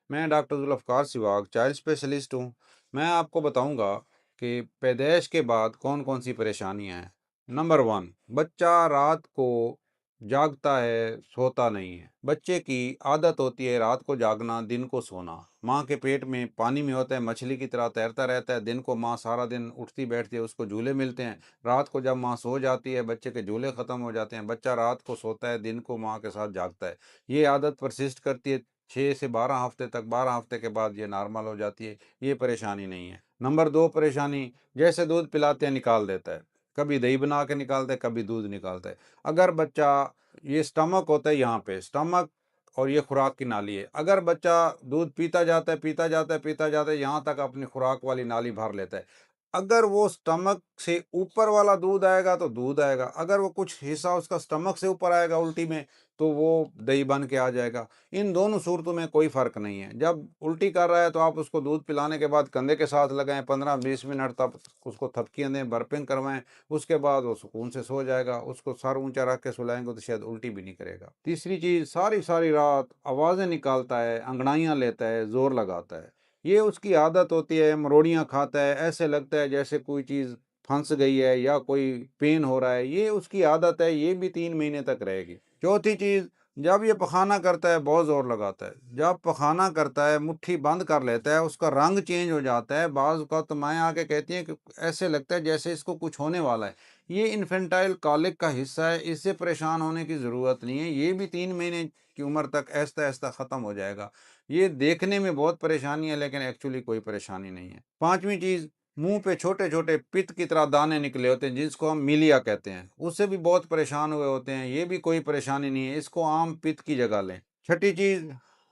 मैं doctor Zulfiqar सिवाग, child specialist हूँ। मैं आपको बताऊँगा कि पैदाइश के बाद कौन-कौन सी परेशानियाँ हैं। नंबर 1, बच्चा रात को जागता है, सोता नहीं है। बच्चे की आदत होती है रात को जागना, दिन को सोना। माँ के पेट में पानी में होता है, मछली की तरह तैरता रहता है। दिन को माँ सारा दिन उठती-बैठती है, उसको झूले मिलते हैं। रात को जब माँ सो जाती है, बच्चे के झूले खत्म हो जाते हैं। बच्चा रात को सोता है, दिन को माँ के साथ जागता है। ये आदत परसिस्ट करती है 6 से 12 हफ्ते तक, 12 हफ्ते के बाद ये नॉर्मल हो जाती है, ये परेशानी नहीं है। नंबर 2 परेशानी, जैसे दूध पिलाते हैं निकाल देता है, कभी दही बना के निकालता है, कभी दूध निकालता है। अगर बच्चा ये स्टमक होता है यहाँ पे, स्टमक और ये खुराक की नाली है, अगर बच्चा दूध पीता जाता है, पीता जाता है, पीता जाता है, यहाँ तक अपनी खुराक वाली नाली भर लेता है। अगर वो स्टमक से ऊपर वाला दूध आएगा तो दूध आएगा, अगर वो कुछ हिस्सा उसका स्टमक से ऊपर आएगा उल्टी में, तो वो दही बन के आ जाएगा। इन दोनों सूरतों में कोई फ़र्क नहीं है। जब उल्टी कर रहा है तो आप उसको दूध पिलाने के बाद कंधे के साथ लगाएँ 15-20 मिनट, तब उसको थपकियाँ दें, बर्पिंग करवाएँ, उसके बाद वो सुकून से सो जाएगा। उसको सर ऊँचा रख के सुलाएँगे तो शायद उल्टी भी नहीं करेगा। तीसरी चीज़, सारी-सारी रात आवाज़ें निकालता है, अंगड़ाइयाँ लेता है, ज़ोर लगाता है। ये उसकी आदत होती है, मरोड़ियाँ खाता है, ऐसे लगता है जैसे कोई चीज़ फँस गई है या कोई पेन हो रहा है, ये उसकी आदत है, ये भी 3 महीने तक रहेगी। चौथी चीज़, जब ये पखाना करता है बहुत ज़ोर लगाता है। जब पखाना करता है मुट्ठी बंद कर लेता है, उसका रंग चेंज हो जाता है। बाज़ औक़ात तो माएँ आके कहती हैं कि ऐसे लगता है जैसे इसको कुछ होने वाला है। ये इन्फेंटाइल कॉलिक का हिस्सा है, इससे परेशान होने की ज़रूरत नहीं है। ये भी 3 महीने की उम्र तक आहिस्ता-आहिस्ता ख़त्म हो जाएगा। ये देखने में बहुत परेशानी है लेकिन एक्चुअली कोई परेशानी नहीं है। 5वीं चीज़, मुँह पे छोटे-छोटे पित्त की तरह दाने निकले होते हैं जिसको हम मिलिया कहते हैं। उससे भी बहुत परेशान हुए होते हैं, ये भी कोई परेशानी नहीं है, इसको आम पित्त की जगह लें। छठी चीज़,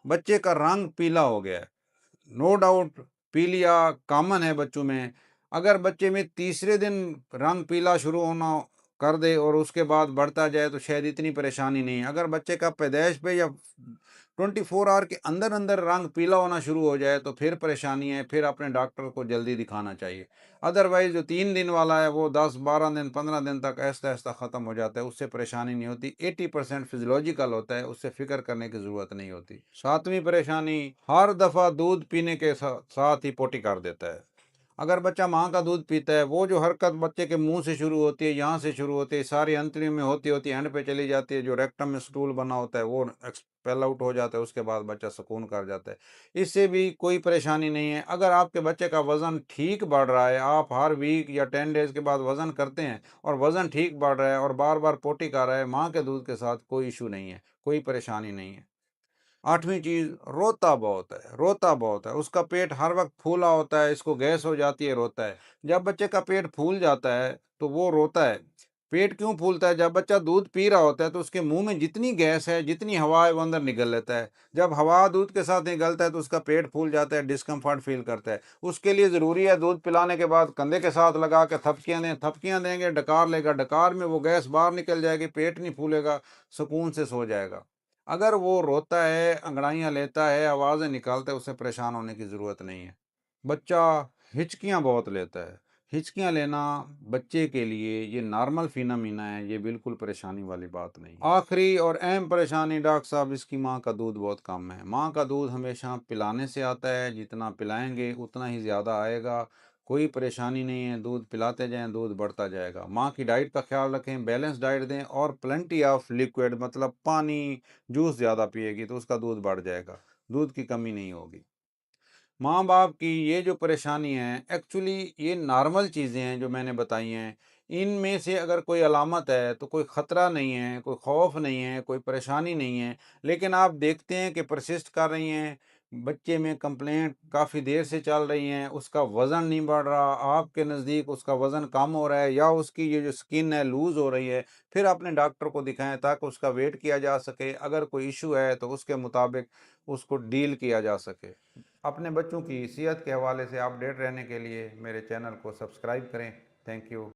बच्चे का रंग पीला हो गया है। नो डाउट पीलिया कॉमन है बच्चों में। अगर बच्चे में तीसरे दिन रंग पीला शुरू होना कर दे और उसके बाद बढ़ता जाए तो शायद इतनी परेशानी नहीं है। अगर बच्चे का पैदाइश पे या 24 आवर के अंदर-अंदर रंग पीला होना शुरू हो जाए तो फिर परेशानी है, फिर अपने डॉक्टर को जल्दी दिखाना चाहिए। अदरवाइज़ जो 3 दिन वाला है वो 10, 12 दिन, 15 दिन तक आहिस्ता-आहिस्ता ख़त्म हो जाता है, उससे परेशानी नहीं होती। 80% फिज़ियोलॉजिकल होता है, उससे फ़िक्र करने की ज़रूरत नहीं होती। 7वीं परेशानी, हर दफ़ा दूध पीने के साथ ही पोटी कर देता है। अगर बच्चा माँ का दूध पीता है, वो जो हरकत बच्चे के मुँह से शुरू होती है, यहाँ से शुरू होती है, सारी अंतड़ियों में होती-होती एंड पे चली जाती है, जो रेक्टम में स्टूल बना होता है, वो एक्सपेल आउट हो जाता है, उसके बाद बच्चा सुकून कर जाता है। इससे भी कोई परेशानी नहीं है। अगर आपके बच्चे का वज़न ठीक बढ़ रहा है, आप हर वीक या 10 डेज़ के बाद वज़न करते हैं और वज़न ठीक बढ़ रहा है और बार-बार पोटी कर रहा है, माँ के दूध के साथ कोई इश्यू नहीं है, कोई परेशानी नहीं है। 8वीं चीज़, रोता बहुत है, उसका पेट हर वक़्त फूला होता है, इसको गैस हो जाती है, रोता है। जब बच्चे का पेट फूल जाता है, तो वो रोता है। पेट क्यों फूलता है? जब बच्चा दूध पी रहा होता है, तो उसके मुँह में जितनी गैस है, जितनी हवा है, वो अंदर निगल लेता है। जब हवा दूध के साथ निगलता है, तो उसका पेट फूल जाता है, डिस्कम्फ़र्ट फ़ील करता है। उसके लिए ज़रूरी है दूध पिलाने के बाद कंधे के साथ लगा के थपकियाँ दें, थपकियाँ देंगे, डकार लेगा, डकार में वो गैस बाहर निकल जाएगी, पेट नहीं फूलेगा, सुकून से सो जाएगा। अगर वो रोता है, अंगड़ाइयाँ लेता है, आवाज़ें निकालता है, उससे परेशान होने की ज़रूरत नहीं है। बच्चा हिचकियाँ बहुत लेता है। हिचकियाँ लेना बच्चे के लिए ये नॉर्मल फिनोमिना है, ये बिल्कुल परेशानी वाली बात नहीं है। आखिरी और अहम परेशानी डॉक्टर साहब, इसकी माँ का दूध बहुत कम है। माँ का दूध हमेशा पिलाने से आता है, जितना पिलाएँगे उतना ही ज़्यादा आएगा। कोई परेशानी नहीं है, दूध पिलाते जाएँ, दूध बढ़ता जाएगा। माँ की डाइट का ख़्याल रखें, बैलेंस डाइट दें और प्लेंटी ऑफ लिक्विड मतलब पानी, जूस ज़्यादा पिएगी तो उसका दूध बढ़ जाएगा। दूध की कमी नहीं होगी। माँ-बाप की ये जो परेशानी है, एक्चुअली ये नॉर्मल चीज़ें हैं जो मैंने बताई हैं। इनमें से अगर कोई अलामत है, तो कोई ख़तरा नहीं है, कोई खौफ़ नहीं है, कोई परेशानी नहीं है। लेकिन आप देखते हैं कि परसिस्ट कर रही हैं, बच्चे में कंप्लेंट काफ़ी देर से चल रही हैं, उसका वज़न नहीं बढ़ रहा, आपके नज़दीक उसका वज़न कम हो रहा है या उसकी ये जो स्किन है लूज़ हो रही है, फिर अपने डॉक्टर को दिखाएँ ताकि उसका वेट किया जा सके। अगर कोई इश्यू है, तो उसके मुताबिक उसको डील किया जा सके। अपने बच्चों की सेहत के हवाले से अपडेट रहने के लिए मेरे चैनल को सब्सक्राइब करें। Thank you.